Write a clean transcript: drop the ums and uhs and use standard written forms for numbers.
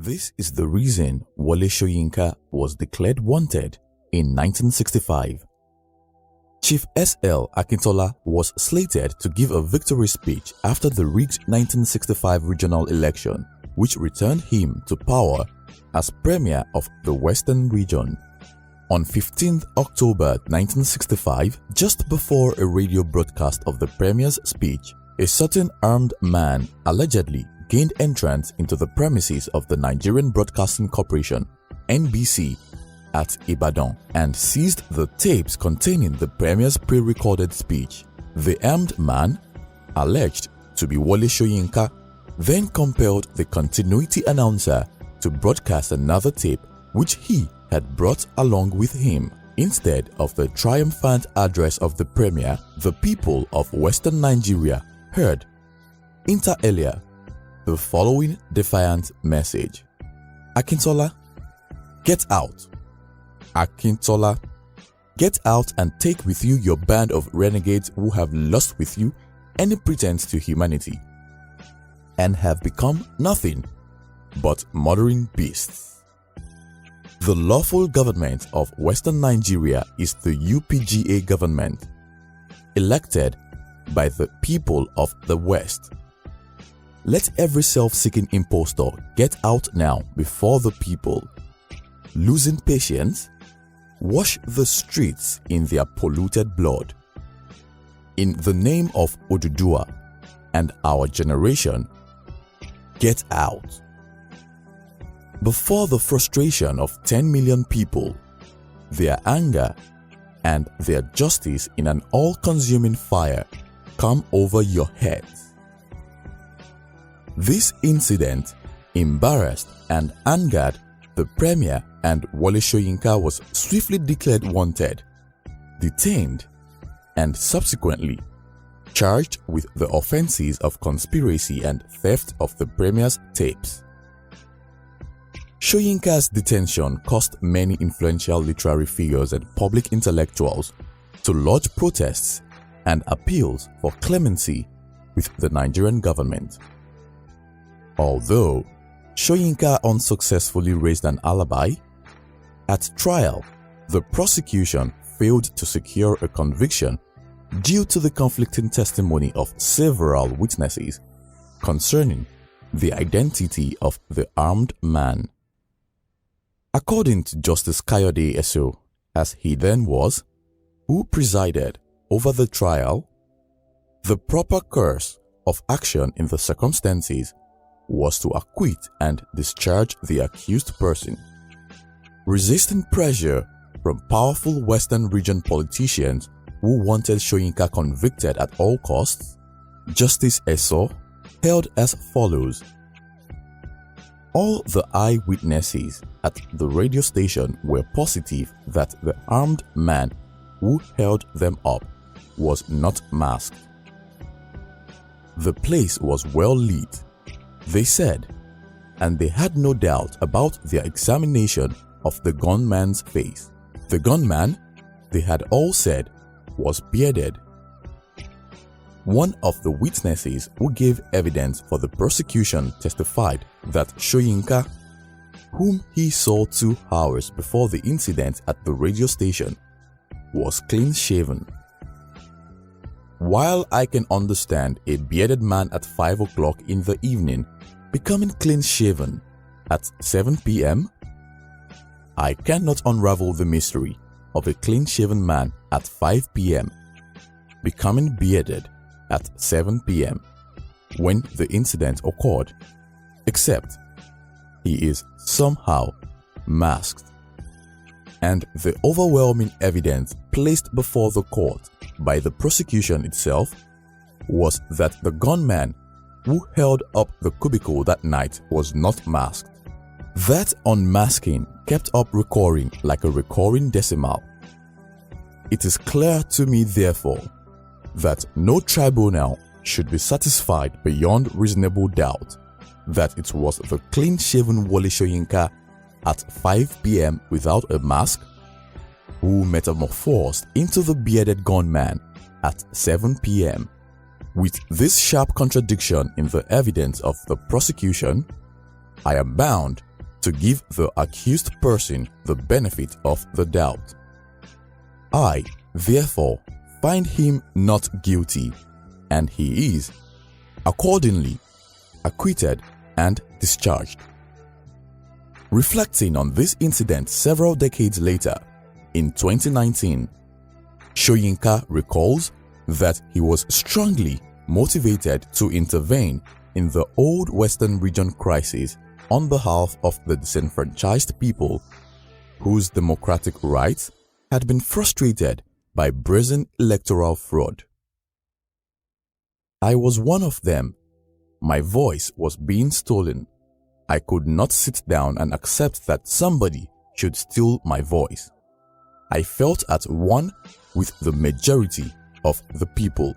This is the reason Wole Shoyinka was declared wanted in 1965. Chief S.L. Akintola was slated to give a victory speech after the rigged 1965 regional election, which returned him to power as Premier of the Western Region. On 15th October 1965, just before a radio broadcast of the Premier's speech, a certain armed man allegedly gained entrance into the premises of the Nigerian Broadcasting Corporation (NBC) at Ibadan and seized the tapes containing the Premier's pre-recorded speech. The armed man, alleged to be Wole Shoyinka, then compelled the continuity announcer to broadcast another tape which he had brought along with him. Instead of the triumphant address of the Premier, the people of Western Nigeria heard, inter alia, the following defiant message: Akintola, get out. Akintola, get out and take with you your band of renegades who have lost with you any pretense to humanity and have become nothing but murdering beasts. The lawful government of Western Nigeria is the UPGA government, elected by the people of the West. Let every self-seeking impostor get out now before the people. Losing patience, wash the streets in their polluted blood. In the name of Oduduwa and our generation, get out. Before the frustration of 10 million people, their anger and their justice in an all-consuming fire come over your heads. This incident embarrassed and angered the Premier, and Wole Shoyinka was swiftly declared wanted, detained, and subsequently charged with the offenses of conspiracy and theft of the Premier's tapes. Shoyinka's detention caused many influential literary figures and public intellectuals to lodge protests and appeals for clemency with the Nigerian government. Although Shoyinka unsuccessfully raised an alibi, at trial, the prosecution failed to secure a conviction due to the conflicting testimony of several witnesses concerning the identity of the armed man. According to Justice Kayode Eso, as he then was, who presided over the trial, the proper course of action in the circumstances was to acquit and discharge the accused person. Resisting pressure from powerful Western region politicians who wanted Shoyinka convicted at all costs, Justice Eso held as follows: all the eyewitnesses at the radio station were positive that the armed man who held them up was not masked. The place was well lit, they said, and they had no doubt about their examination of the gunman's face. The gunman, they had all said, was bearded. One of the witnesses who gave evidence for the prosecution testified that Shoyinka, whom he saw 2 hours before the incident at the radio station, was clean-shaven. While I can understand a bearded man at 5 o'clock in the evening becoming clean-shaven at 7 p.m., I cannot unravel the mystery of a clean-shaven man at 5 p.m. becoming bearded at 7 p.m. when the incident occurred, except he is somehow masked. And the overwhelming evidence placed before the court by the prosecution itself was that the gunman who held up the cubicle that night was not masked. That unmasking kept up recurring like a recurring decimal. It is clear to me, therefore, that no tribunal should be satisfied beyond reasonable doubt that it was the clean-shaven Wole Shoyinka at 5 p.m. without a mask who metamorphosed into the bearded gunman at 7 p.m. With this sharp contradiction in the evidence of the prosecution, I am bound to give the accused person the benefit of the doubt. I, therefore, find him not guilty, and he is, accordingly, acquitted and discharged. Reflecting on this incident several decades later, in 2019, Shoyinka recalls that he was strongly motivated to intervene in the old Western region crisis on behalf of the disenfranchised people whose democratic rights had been frustrated by brazen electoral fraud. I was one of them. My voice was being stolen. I could not sit down and accept that somebody should steal my voice. I felt at one with the majority of the people.